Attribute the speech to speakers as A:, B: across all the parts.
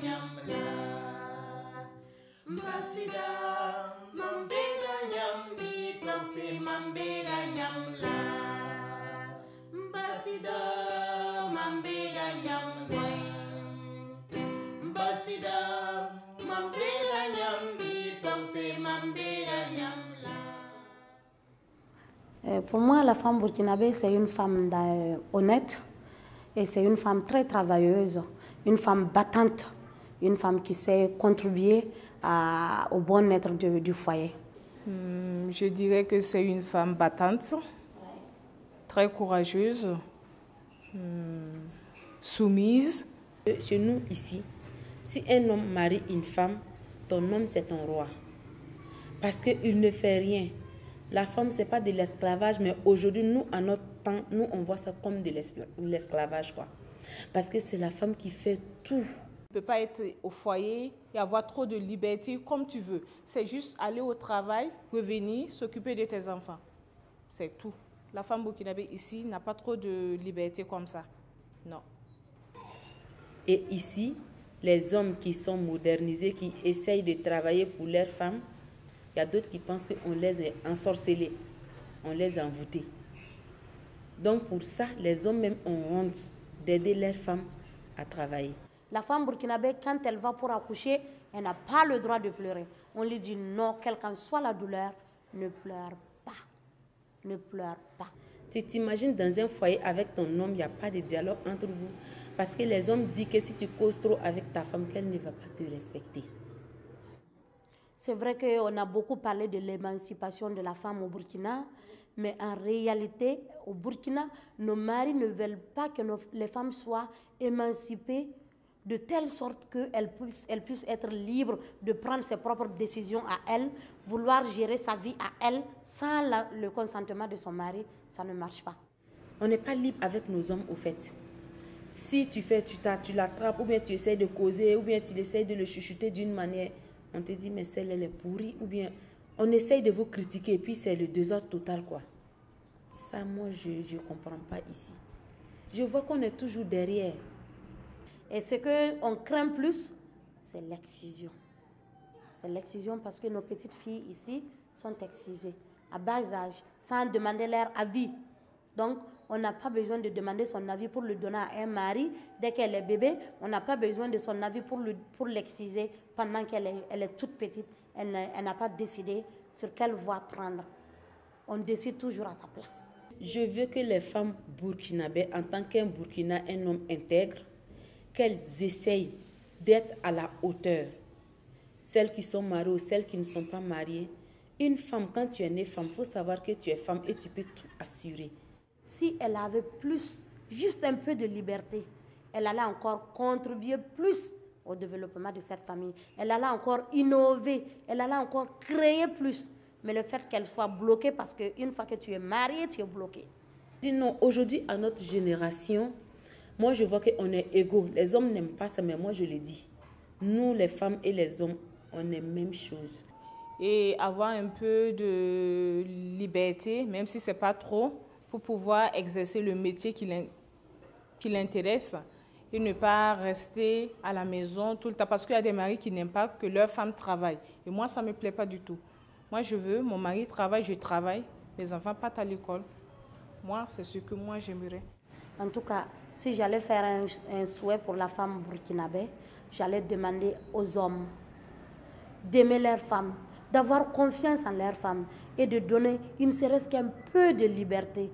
A: nyamla Mbasida mambega nyambi tose mambega nyamla Mbasida mambega nyamla Mbasida mambega nyambi tose mambega nyamla.
B: Pour moi, la femme burkinabé, c'est une femme honnête et c'est une femme très travailleuse, une femme battante, une femme qui sait contribuer au bien-être du foyer.
C: Je dirais que c'est une femme battante, très courageuse, soumise.
D: Chez nous, ici, si un homme marie une femme, ton homme, c'est ton roi. Parce qu'il ne fait rien. La femme, ce n'est pas de l'esclavage, mais aujourd'hui, nous, à notre temps, nous, on voit ça comme de l'esclavage, quoi. Parce que c'est la femme qui fait tout.
C: Tu ne peux pas être au foyer et avoir trop de liberté comme tu veux. C'est juste aller au travail, revenir, s'occuper de tes enfants. C'est tout. La femme burkinabé ici n'a pas trop de liberté comme ça. Non.
D: Et ici, les hommes qui sont modernisés, qui essayent de travailler pour leurs femmes, il y a d'autres qui pensent qu'on les a ensorcelés, on les a envoûtés. Donc pour ça, les hommes même ont honte d'aider leurs femmes à travailler.
B: La femme burkinabé, quand elle va pour accoucher, elle n'a pas le droit de pleurer. On lui dit non, quelle qu'en soit la douleur, ne pleure pas. Ne pleure pas.
D: Tu t'imagines dans un foyer avec ton homme, il n'y a pas de dialogue entre vous. Parce que les hommes disent que si tu causes trop avec ta femme, qu'elle ne va pas te respecter.
B: C'est vrai qu'on a beaucoup parlé de l'émancipation de la femme au Burkina, mais en réalité, au Burkina, nos maris ne veulent pas que les femmes soient émancipées de telle sorte qu'elles puissent être libres de prendre ses propres décisions à elles, vouloir gérer sa vie à elles sans le consentement de son mari. Ça ne marche pas.
D: On n'est pas libre avec nos hommes, au fait. Si tu l'attrapes, ou bien tu essaies de causer, ou bien tu essaies de le chuchoter d'une manière, on te dit, mais celle-là, elle est pourrie, ou bien on essaye de vous critiquer, et puis c'est le désordre total, quoi. Ça, moi, je ne comprends pas ici. Je vois qu'on est toujours derrière.
B: Et ce qu'on craint plus, c'est l'excision. C'est l'excision parce que nos petites filles ici sont excisées à bas âge, sans demander leur avis. Donc, on n'a pas besoin de demander son avis pour le donner à un mari. Dès qu'elle est bébé, on n'a pas besoin de son avis pour l'exciser pendant qu'elle est toute petite. Elle n'a pas décidé sur quelle voie prendre. On décide toujours à sa place.
D: Je veux que les femmes burkinabées, en tant qu'un Burkina, un homme intègre, qu'elles essayent d'être à la hauteur. Celles qui sont mariées ou celles qui ne sont pas mariées. Une femme, quand tu es née femme, il faut savoir que tu es femme et tu peux tout assurer.
B: Si elle avait plus, juste un peu de liberté, elle allait encore contribuer plus au développement de cette famille. Elle allait encore innover, elle allait encore créer plus. Mais le fait qu'elle soit bloquée, parce qu'une fois que tu es mariée, tu es bloquée.
D: Sinon, aujourd'hui, à notre génération, moi, je vois qu'on est égaux. Les hommes n'aiment pas ça, mais moi, je le dis. Nous, les femmes et les hommes, on est même chose.
C: Et avoir un peu de liberté, même si ce n'est pas trop, pour pouvoir exercer le métier qui l'intéresse et ne pas rester à la maison tout le temps. Parce qu'il y a des maris qui n'aiment pas que leur femme travaille. Et moi, ça ne me plaît pas du tout. Moi, je veux, mon mari travaille, je travaille. Mes enfants partent à l'école. Moi, c'est ce que moi, j'aimerais.
B: En tout cas, si j'allais faire un souhait pour la femme burkinabé, j'allais demander aux hommes d'aimer leurs femmes, d'avoir confiance en leurs femmes et de donner une serait-ce qu'un peu de liberté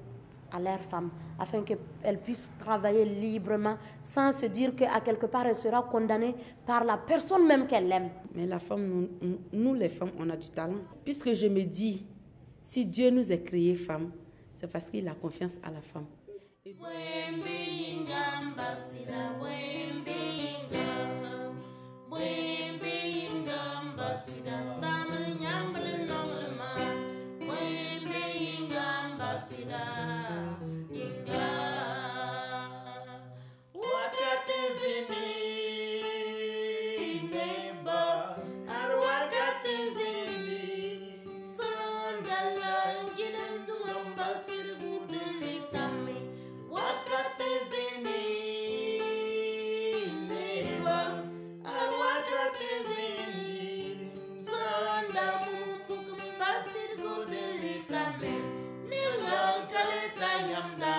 B: à leurs femmes afin qu'elles puissent travailler librement sans se dire qu'à quelque part elle sera condamnée par la personne même qu'elle aime.
D: Mais la femme, nous les femmes, on a du talent. Puisque je me dis, si Dieu nous a créé femmes, c'est parce qu'il a confiance à la femme.
A: Yamda